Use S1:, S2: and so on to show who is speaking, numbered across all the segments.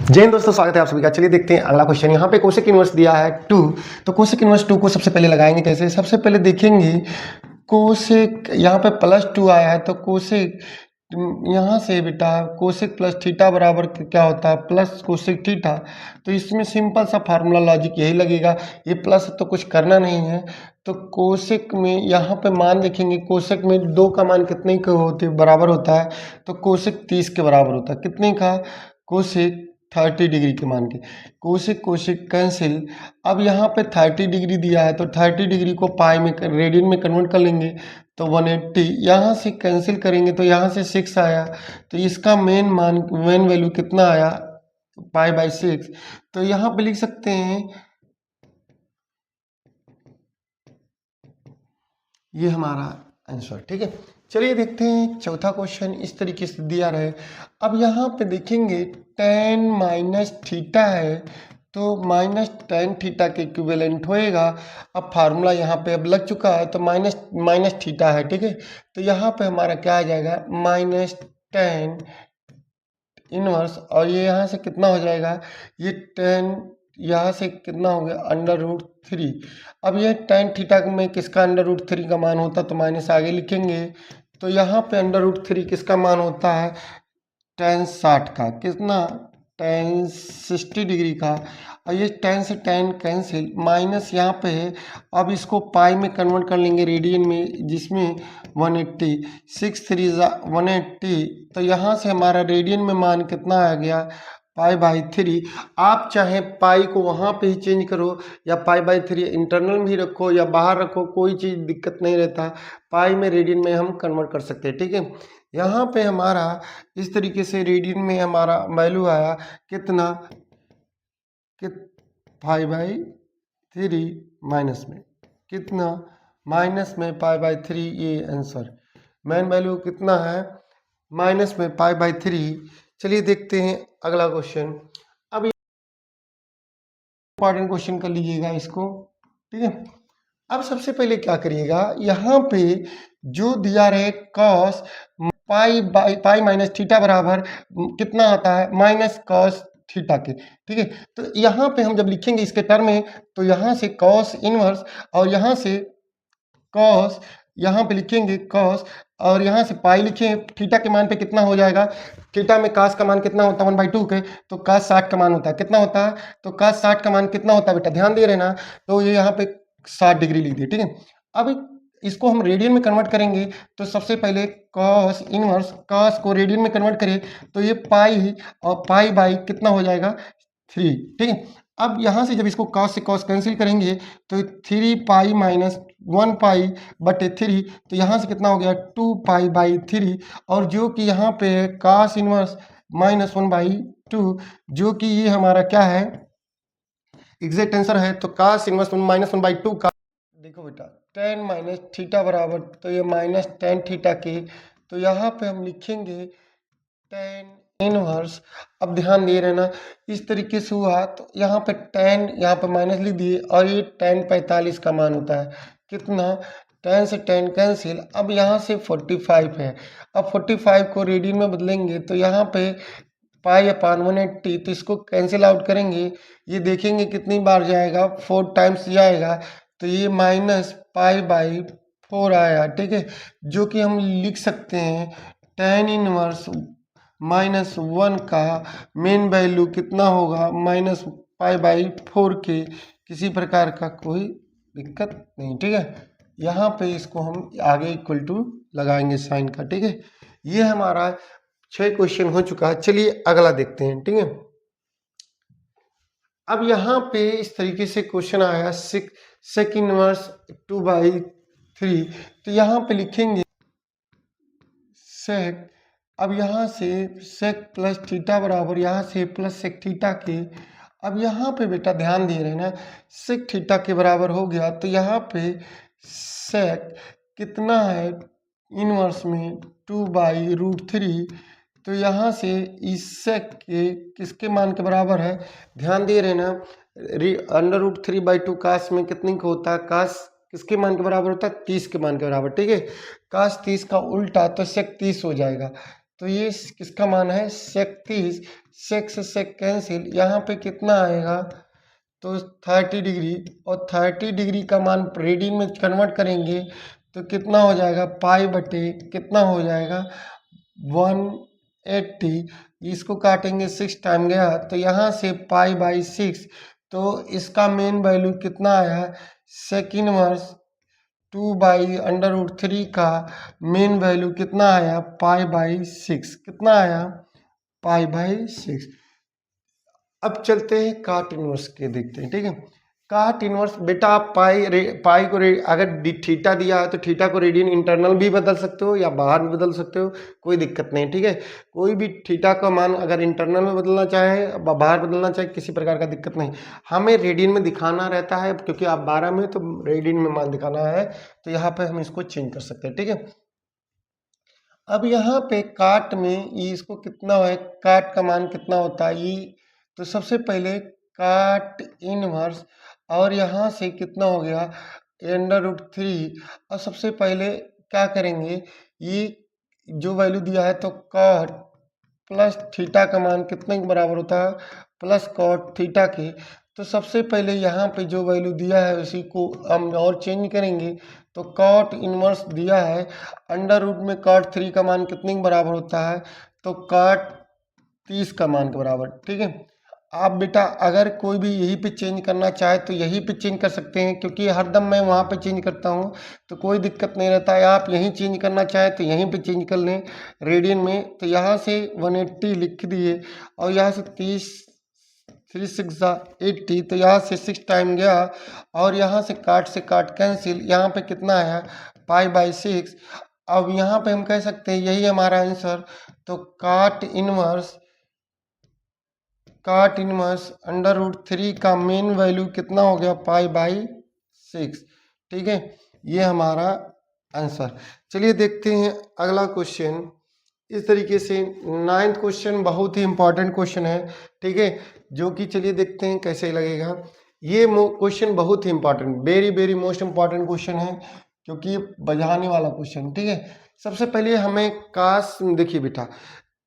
S1: जय हिंद दोस्तों, स्वागत है आप सभी का। चलिए देखते हैं अगला क्वेश्चन। यहाँ पे कोसेक इनवर्स दिया है 2, तो कोसेक इनवर्स 2 को सबसे पहले लगाएंगे कैसे। सबसे पहले देखेंगे कोसेक, यहाँ पे +2 आया है तो कोसेक यहाँ से बेटा कोसेक प्लस थीटा बराबर क्या होता है, प्लस कोसेक थीटा। तो इसमें सिंपल सा फार्मूला लॉजिक यही लगेगा, ये प्लस तो कुछ करना नहीं है। तो कोसेक में यहाँ पे मान देखेंगे, कोसेक में 2 का मान कितने के होते बराबर होता है, तो कोसेक 30 के बराबर होता है। कितने का, कोसेक 30 डिग्री के मान के। Cosec cosec cancel. अब यहाँ पे 30 डिग्री दिया है तो 30 डिग्री को पाई में रेडियन में कन्वर्ट कर लेंगे तो 180। यहाँ से कैंसिल करेंगे तो यहाँ से 6 आया, तो इसका मेन वैल्यू कितना आया, पाई/6। तो यहाँ पे लिख सकते हैं, ये हमारा आंसर। ठीक है, चलिए देखते हैं चौथा क्वेश्चन। इस तरीके से दिया रहे। अब यहाँ पे देखेंगे tan माइनस थीटा है तो माइनस tan थीटा के इक्विवेलेंट होएगा। अब फार्मूला यहाँ पे अब लग चुका है तो माइनस थीटा है। ठीक है, तो यहाँ पे हमारा क्या आ जाएगा, माइनस tan इनवर्स, और ये यहाँ से कितना हो जाएगा, ये tan यहाँ से कितना हो गया, √3। अब ये tan थीटा में किसका √3 का मान होता तो माइनस आगे लिखेंगे। तो यहाँ पे √3 किसका मान होता है, tan 60 का। कितना, tan 60 डिग्री का। और ये tan से tan कैंसिल, माइनस यहाँ पे है। अब इसको पाई में कन्वर्ट कर लेंगे रेडियन में, जिसमें 180, 6 3 180। तो यहाँ से हमारा रेडियन में मान कितना आ गया, पाई/3। आप चाहे पाई को वहाँ पे ही चेंज करो या पाई/3 इंटरनल भी रखो या बाहर रखो, कोई चीज़ दिक्कत नहीं रहता। पाई में रेडियन में हम कन्वर्ट कर सकते हैं। ठीक है, यहाँ पे हमारा इस तरीके से रेडियन में हमारा वैल्यू आया कितना, कि 5/3 माइनस में कितना, माइनस में पाई/3। ये आंसर मेन वैल्यू कितना है, माइनस में पाई/3। चलिए देखते हैं अगला क्वेश्चन। अब इंपॉर्टेंट क्वेश्चन कर लीजिएगा इसको। ठीक है, अब सबसे पहले क्या करिएगा, यहाँ पे जो दिया रहे कॉस पाई माइनस थीटा बराबर कितना आता है, माइनस कॉस थीटा के। ठीक है, तो यहाँ पे हम जब लिखेंगे इसके टर्म में, तो यहाँ से कॉस इनवर्स और यहाँ से कॉस, यहाँ पे लिखेंगे कॉस और यहाँ से पाई लिखें। थीटा के मान पे कितना हो जाएगा, थीटा में कास का मान कितना होता है 1/2 के, तो कास 60 का मान होता है। कितना होता है, तो कास 60 का मान कितना होता है बेटा, ध्यान दे रहे ना। तो ये यहाँ पे 60 डिग्री लिख दिए। ठीक है, अब इसको हम रेडियन में कन्वर्ट करेंगे। तो सबसे पहले कॉस इनवर्स, कॉस को रेडियन में कन्वर्ट करें तो ये पाई और पाई कितना हो जाएगा, 3। ठीक है, अब यहाँ से जब इसको कॉस से कॉस कैंसिल करेंगे तो 3 पाई माइनस 1 पाई बटे 3, तो यहाँ से कितना हो गया, 2 पाई/3। और जो कि यहाँ पे है कॉस इनवर्स -1/2, जो कि ये हमारा क्या है, एग्जैक्ट आंसर है। तो कॉस इनवर्स -1/2 का, देखो बेटा tan माइनस थीटा बराबर, तो ये माइनस tan थीटा के, तो यहाँ पे हम लिखेंगे tan इनवर्स। अब ध्यान दे रहे ना, इस तरीके से हुआ तो यहाँ पे tan, यहाँ पे माइनस लिख दिए, और ये tan 45 का मान होता है। कितना, tan से tan कैंसिल। अब यहाँ से 45 है, अब 45 को रेडियन में बदलेंगे तो यहाँ पे पाई/180, तो इसको कैंसिल आउट करेंगे। ये देखेंगे कितनी बार जाएगा, 4 टाइम्स जाएगा, तो ये -पाई/4 आया। ठीक है, जो कि हम लिख सकते हैं tan इनवर्स -1 का मेन वैल्यू कितना होगा, -पाई/4 के। किसी प्रकार का कोई दिक्कत नहीं। ठीक है, यहाँ पे इसको हम आगे इक्वल टू लगाएंगे साइन का। ठीक है, ये हमारा 6 क्वेश्चन हो चुका है। चलिए अगला देखते हैं। ठीक है, अब यहाँ पे इस तरीके से क्वेश्चन आया, सेक इनवर्स 2/3। तो यहाँ पे लिखेंगे सेक, अब यहाँ से सेक प्लस थीटा बराबर, यहाँ से प्लस सेक थीटा के। अब यहाँ पे बेटा ध्यान दे रहे हैं ना, सेक थीटा के बराबर हो गया, तो यहाँ पे सेक कितना है, इनवर्स में 2/√3। तो यहाँ से इस सेक के किसके मान के बराबर है, ध्यान दे रहे हैं ना, √3/2 काश में कितनी का होता है, काश किसके मान के बराबर होता है, 30 के मान के बराबर। ठीक है, काश 30 का उल्टा तो सेक 30 हो जाएगा। तो ये किसका मान है 36, सेक से कैंसिल, यहाँ पे कितना आएगा तो 30 डिग्री, और 30 डिग्री का मान रेडियन में कन्वर्ट करेंगे तो कितना हो जाएगा पाई बटे कितना हो जाएगा 180। इसको काटेंगे 6 टाइम गया तो यहाँ से पाई बाई 6, तो इसका मेन वैल्यू कितना आया सेक इनवर्स 2/√3 का मेन वैल्यू कितना आया पाई बाई 6, कितना आया पाई बाई 6। अब चलते हैं काट इनवर्स के देखते हैं, ठीक है। काट इनवर्स बेटा आप पाई को अगर थीटा दिया है तो थीटा को रेडियन इंटरनल भी बदल सकते हो या बाहर भी बदल सकते हो, कोई दिक्कत नहीं, ठीक है। कोई भी थीटा का मान अगर इंटरनल में बदलना चाहे बाहर बदलना चाहे किसी प्रकार का दिक्कत नहीं, हमें रेडियन में दिखाना रहता है क्योंकि आप 12 में तो रेडियन में मान दिखाना है, तो यहाँ पे हम इसको चेंज कर सकते हैं, ठीक है। अब यहाँ पे काट में ये इसको कितना है काट का मान कितना होता है ये, तो सबसे पहले काट इनवर्स और यहाँ से कितना हो गया √3, और सबसे पहले क्या करेंगे ये जो वैल्यू दिया है तो कॉट प्लस थीटा का मान कितने के बराबर होता है प्लस कॉट थीटा के, तो सबसे पहले यहाँ पे जो वैल्यू दिया है उसी को हम और चेंज करेंगे, तो कॉट इनवर्स दिया है √ में कॉट 3 का मान कितने के बराबर होता है तो कॉट 30 का मान के बराबर, ठीक है। आप बेटा अगर कोई भी यहीं पे चेंज करना चाहे तो यहीं पे चेंज कर सकते हैं, क्योंकि हरदम मैं वहाँ पे चेंज करता हूँ तो कोई दिक्कत नहीं रहता है। आप यहीं चेंज करना चाहे तो यहीं पे चेंज कर लें रेडियन में, तो यहाँ से 180 लिख दिए और यहाँ से 30 3 6 80, तो यहाँ से 6 टाइम गया और यहाँ से काट कैंसिल, यहाँ पे कितना आया पाई बाई 6। अब यहाँ पे हम कह सकते हैं यही हमारा आंसर, तो काट इनवर्स √3 का मेन वैल्यू कितना हो गया पाई बाई 6, ठीक है। ये हमारा आंसर। चलिए देखते हैं अगला क्वेश्चन। इस तरीके से 9th क्वेश्चन बहुत ही इंपॉर्टेंट क्वेश्चन है, ठीक है, जो कि चलिए देखते हैं कैसे लगेगा। ये क्वेश्चन बहुत ही important, very very most important question है, क्योंकि ये बजाने वाला क्वेश्चन, ठीक है। सबसे पहले हमें कास देखिए बेटा,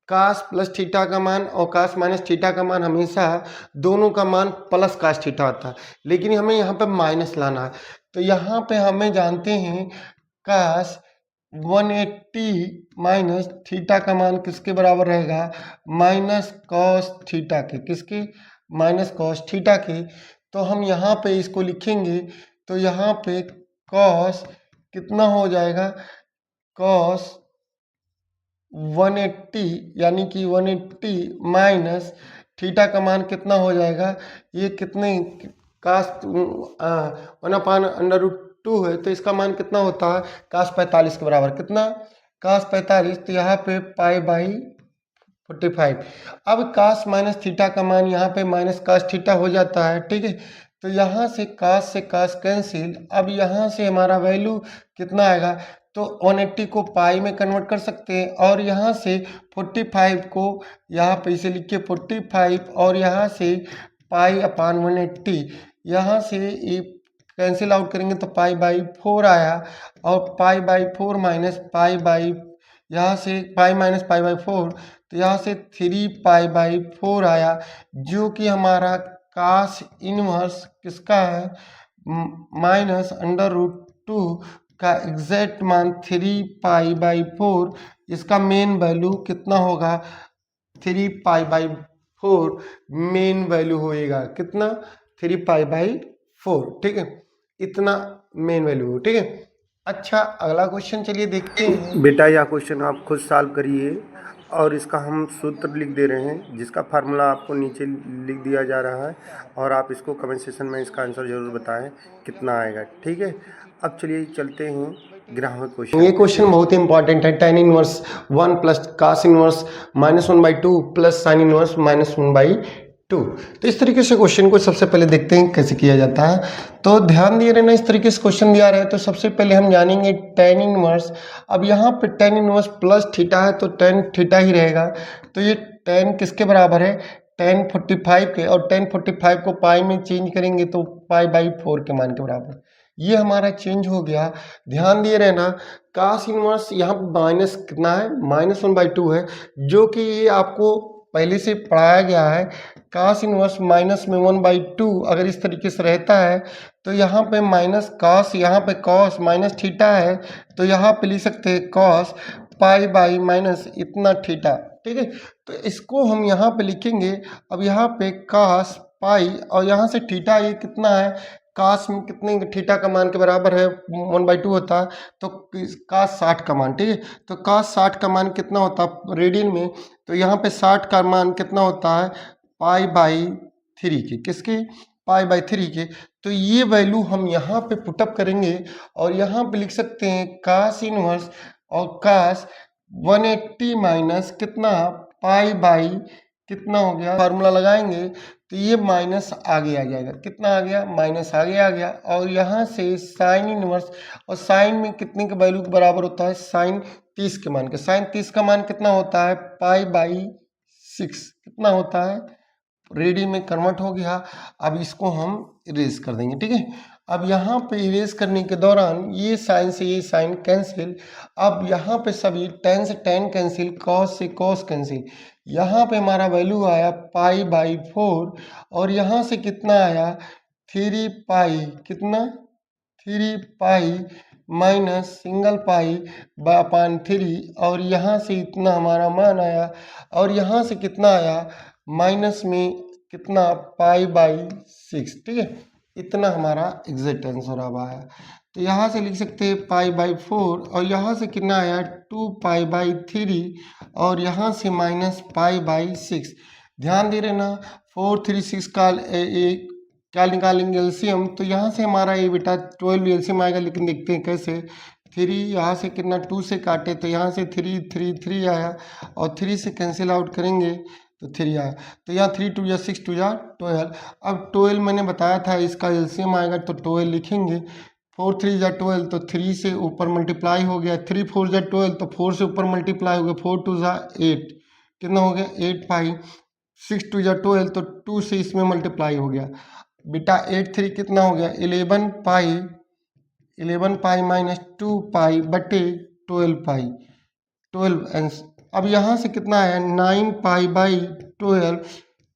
S1: कास प्लस थीटा का मान और कास माइनस थीटा का मान हमेशा दोनों का मान प्लस कास थीटा आता है, लेकिन हमें यहाँ पे माइनस लाना है। तो यहाँ पे हमें जानते हैं कास 180 माइनस थीटा का मान किसके बराबर रहेगा माइनस कॉस थीटा के, किसके माइनस कॉस थीटा के। तो हम यहाँ पे इसको लिखेंगे, तो यहाँ पे कॉस कितना हो जाएगा कॉस 180 यानी कि 180 माइनस थीटा का मान कितना हो जाएगा, ये कितने कास 1/√2 है, तो इसका मान कितना होता है कास 45 के बराबर, कितना कास 45, तो यहाँ पे पाई बाई 45। अब कास माइनस थीटा का मान यहाँ पे माइनस कास थीटा हो जाता है, ठीक है। तो यहाँ से कास कैंसिल, अब यहाँ से हमारा वैल्यू कितना आएगा, तो 180 को पाई में कन्वर्ट कर सकते हैं और यहाँ से 45 को यहाँ पे इसे लिखिए 45 और यहाँ से पाई अपान 180, यहाँ से ये कैंसिल आउट करेंगे तो पाई बाई 4 आया, और pi by 4 minus pi by, यहाँ से पाई माइनस पाई बाई 4, तो यहाँ से 3 पाई बाई 4 आया, जो कि हमारा कास इनवर्स किसका है -√2 का एग्जैक्ट मान 3 पाई बाई 4, इसका मेन वैल्यू कितना होगा 3 पाई बाई 4 मेन वैल्यू होएगा, कितना 3 पाई बाई 4, ठीक है, इतना मेन वैल्यू हो, ठीक है। अच्छा अगला क्वेश्चन चलिए देखते हैं।
S2: बेटा यह क्वेश्चन आप खुद सॉल्व करिए और इसका हम सूत्र लिख दे रहे हैं, जिसका फार्मूला आपको नीचे लिख दिया जा रहा है, और आप इसको कमेंट सेक्शन में इसका आंसर जरूर बताएं कितना आएगा, ठीक है। अब चलिए चलते हैं ग्राहक क्वेश्चन।
S1: ये क्वेश्चन बहुत ही इंपॉर्टेंट है, tan inverse 1 plus cos inverse -1/2 plus sine inverse -1/2। तो इस तरीके से क्वेश्चन को सबसे पहले देखते हैं कैसे किया जाता है। तो ध्यान दिए रहना, इस तरीके से क्वेश्चन दिया रहा है तो सबसे पहले हम जानेंगे tan इनवर्स। अब यहाँ पे tan इनवर्स प्लस थीटा है तो tan थीटा ही रहेगा, तो ये tan किसके बराबर है tan 45 के, और tan 45 को पाई में चेंज करेंगे तो पाई बाई 4 के मान के बराबर। ये हमारा चेंज हो गया। ध्यान दिए रहना, कास इनवर्स यहाँ माइनस कितना है, -1/2 है, जो कि ये आपको पहले से पढ़ाया गया है। कास इनवर्स माइनस में 1/2 अगर इस तरीके से रहता है तो यहाँ पे माइनस कॉस, यहाँ पे कॉस माइनस थीटा है तो यहाँ पे लिख सकते हैं कॉस पाई बाई माइनस इतना थीटा। ठीक है, तो इसको हम यहाँ पे लिखेंगे। अब यहाँ पे कास पाई और यहाँ से थीटा, ये कितना है, कास में कितने थीटा का मान के बराबर है, 1/2 होता है, तो कास 60 का मान। ठीक है, तो कास 60 का मान कितना होता है रेडियन में, तो यहाँ पे 60 का मान कितना होता है, π/3 के, किसके, π/3 के। तो ये वैल्यू हम यहाँ पे पुटअप करेंगे और यहाँ पे लिख सकते हैं कास इनवर्स और कास 180 माइनस कितना, π/, कितना हो गया, फार्मूला लगाएंगे तो ये माइनस आगे आ जाएगा, कितना आ गया, माइनस आगे आ गया। और यहाँ से साइन इनवर्स, और साइन में कितने के वैल्यू के बराबर होता है, साइन 30 के मान के, साइन 30 का मान कितना होता है, π/6 कितना होता है, रेडी में कन्वर्ट हो गया। अब इसको हम इरेज कर देंगे। ठीक है, अब यहाँ पे इरेज करने के दौरान ये साइन से ये साइन कैंसिल, अब यहाँ पे सभी टेन से टेन कैंसिल, कॉस से कॉस कैंसिल, यहाँ पे हमारा वैल्यू आया π/4 और यहाँ से कितना आया 3π, कितना 3π माइनस सिंगल π/3 और यहाँ से इतना हमारा मान आया और यहाँ से कितना आया माइनस में कितना π/6। ठीक है, इतना हमारा एग्जैक्ट आंसर अब आया। तो यहाँ से लिख सकते हैं π/4 और यहाँ से कितना आया 2π/3 और यहाँ से माइनस π/6। ध्यान दे रहना, 4 3 6 का एक क्या निकालेंगे एलसीएम, तो यहाँ से हमारा ये बेटा 12 एलसीएम आएगा, लेकिन देखते हैं कैसे। 3 यहाँ से कितना 2 से काटे तो यहाँ से 3 3 3 आया और 3 से कैंसिल आउट करेंगे तो 3 आया, तो यहाँ 3 2 या 6 2 या 12। अब 12 मैंने बताया था इसका एलसीएम आएगा तो 12 लिखेंगे, 4 3 या 12 तो 3 से ऊपर मल्टीप्लाई हो गया, 3 4 या 12 तो 4 से ऊपर मल्टीप्लाई हो गया, 4 2 या 8 कितना हो गया 8π, 6 2 या 12 तो 2 से इसमें मल्टीप्लाई हो गया बेटा, 8 3 कितना हो गया 11π माइनस 2π/12π, 12। अब यहाँ से कितना है 9π/12,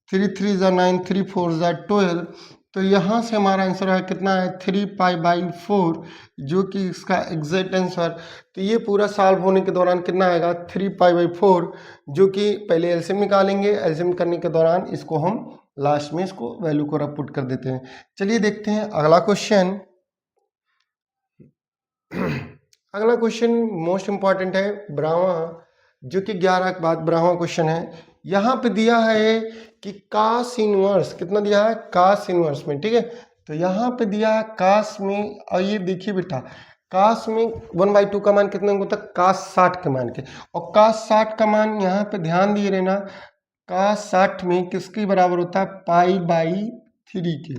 S1: 3 3 या 9, 3 4 या 12, तो यहाँ से हमारा आंसर है कितना है 3π/4, जो कि इसका एग्जैक्ट आंसर। तो ये पूरा सॉल्व होने के दौरान कितना आएगा 3π/4, जो कि पहले एलसीएम निकालेंगे, एलसीएम करने के दौरान इसको हम लास्ट में इसको वैल्यू को रब पुट कर देते हैं। चलिए देखते हैं अगला क्वेश्चन। अगला क्वेश्चन मोस्ट इंपॉर्टेंट है, ब्राह्मा, जो कि 11 के बाद ब्राह्मा क्वेश्चन है। यहाँ पे दिया है कि कास इनवर्स, कितना दिया है कास इनवर्स में। ठीक है, तो यहाँ पे दिया है कास में, और ये देखिए बेटा कास में 1/2 का मान कितना होता है, कास 60 के मान के, और कास 60 का मान यहाँ पे ध्यान दिए रहना, कास 60 में किसके बराबर होता है π/3 के।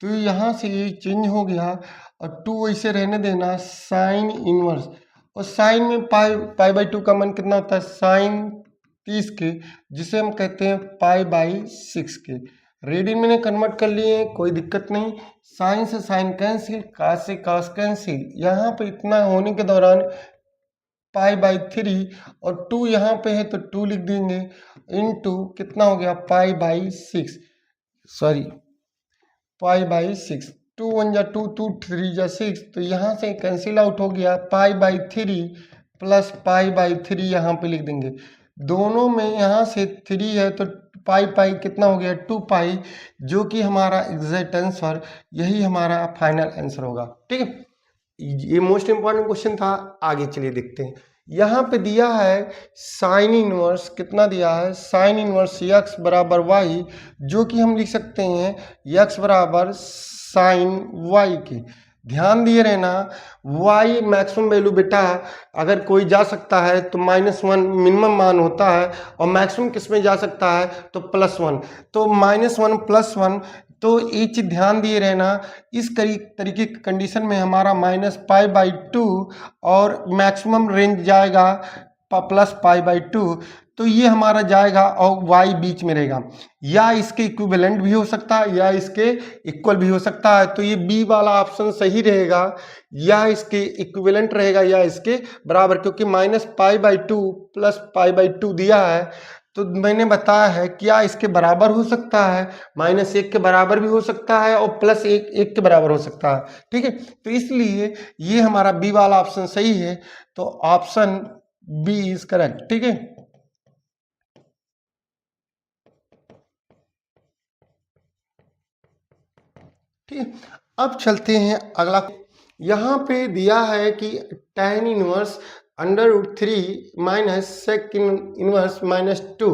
S1: तो यहाँ से ये चेंज हो गया और 2 वैसे रहने देना, साइन इनवर्स, और साइन में π/2 का मान कितना होता है साइन 30 के, जिसे हम कहते हैं π/6 के। रेडियन मैंने कन्वर्ट कर लिए, कोई दिक्कत नहीं, साइन से साइन कैंसिल, कास से कास कैंसिल, यहाँ पे इतना होने के दौरान π/3 और 2 यहाँ पे है तो 2 लिख देंगे, इनटू कितना हो गया π/6, सॉरी π/6, 2 1 या 2 2 3 या 6, तो यहाँ से कैंसिल आउट हो गया, π/3 प्लस π/3 यहाँ पे लिख देंगे, दोनों में यहाँ से 3 है तो पाई कितना हो गया 2π, जो कि हमारा एग्जैक्ट आंसर, यही हमारा फाइनल आंसर होगा। ठीक है, ये मोस्ट इंपॉर्टेंट क्वेश्चन था। आगे चलिए देखते हैं, यहाँ पे दिया है साइन इनवर्स, कितना दिया है साइन इनवर्स x बराबर y, जो कि हम लिख सकते हैं x बराबर साइन y के। ध्यान दिए रहना, y मैक्सिमम वैल्यू बेटा अगर कोई जा सकता है तो -1 मिनिमम मान होता है, और मैक्सिमम किस में जा सकता है तो +1, तो -1 +1, तो ये चीज़ ध्यान दिए रहना। इस तरीके की कंडीशन में हमारा -π/2 और मैक्सिमम रेंज जाएगा प्लस पाई बाई 2, तो ये हमारा जाएगा और y बीच में रहेगा, या इसके इक्विवेलेंट भी हो सकता है या इसके इक्वल भी हो सकता है। तो ये बी वाला ऑप्शन सही रहेगा, या इसके इक्विवेलेंट रहेगा या इसके बराबर, क्योंकि minus pi by 2 plus pi by 2 दिया है। तो मैंने बताया है क्या इसके बराबर हो सकता है, माइनस 1 के बराबर भी हो सकता है और प्लस 1 के बराबर हो सकता है। ठीक है, तो इसलिए ये हमारा बी वाला ऑप्शन सही है, तो ऑप्शन बी इज करेक्ट। ठीक है, ठीक है, अब चलते हैं अगला। यहाँ पे दिया है कि tan inverse under root 3 minus sec inverse minus 2।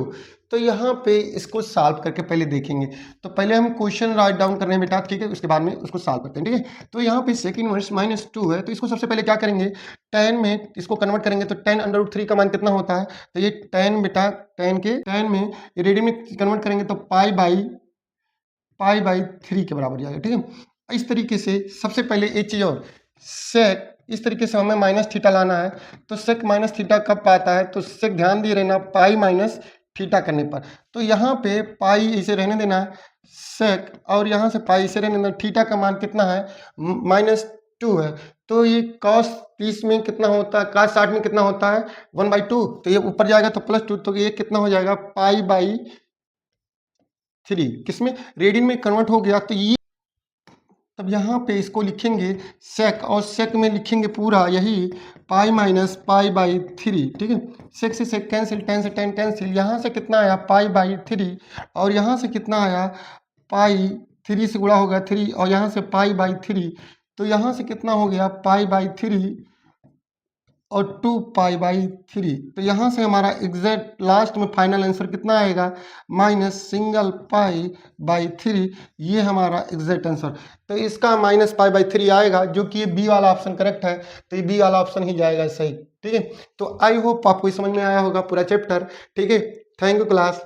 S1: तो यहाँ पे इसको सॉल्व करके पहले देखेंगे। तो पहले हम क्वेश्चन राइट डाउन कर रहे हैं बेटा, ठीक है, उसके बाद में उसको सॉल्व करते हैं। ठीक है, तो यहाँ पे सेक इनवर्स माइनस 2 है, तो इसको सबसे पहले क्या करेंगे, tan में इसको कन्वर्ट करेंगे। तो tan अंडर रूट 3 का मान कितना होता है, तो ये tan बेटा tan में रेडियन में कन्वर्ट करेंगे तो पाई बाई 3 के बराबर जाएगा। ठीक है, इस तरीके से सबसे पहले एक चीज़ और, सेक इस तरीके से हमें माइनस थीटा लाना है। तो सेक माइनस थीटा कब पाता है, तो सेक ध्यान दिए रहना पाई माइनस थीटा करने पर। तो यहाँ पे पाई इसे रहने देना है सेक, और यहाँ से पाई इसे रहने देना। थीटा का मान कितना है, -2 है। तो ये cos 30 में कितना होता है, cos 60 में कितना होता है 1/2। तो ये ऊपर जाएगा तो +2, तो ये कितना हो जाएगा पाई बाई 3, किसमें रेडियन में कन्वर्ट हो गया। तो ये तब यहाँ पे इसको लिखेंगे सेक, और सेक में लिखेंगे पूरा यही पाई माइनस पाई बाई 3। ठीक है, सेक से सेक कैंसिल, टेन से टेन कैंसिल, यहाँ से कितना आया पाई बाई 3, और यहाँ से कितना आया पाई 3 से गुणा होगा 3, और यहाँ से पाई बाई 3, तो यहाँ से कितना हो गया पाई बाई 3 और 2 पाई बाई 3। तो यहाँ से हमारा एग्जैक्ट लास्ट में फाइनल आंसर कितना आएगा, माइनस सिंगल पाई बाई 3। ये हमारा एग्जैक्ट आंसर। तो इसका माइनस पाई बाई 3 आएगा, जो कि ये बी वाला ऑप्शन करेक्ट है। तो ये बी वाला ऑप्शन ही जाएगा सही। ठीक है, तो आई होप आपको समझ में आया होगा पूरा चैप्टर। ठीक है, थैंक यू क्लास।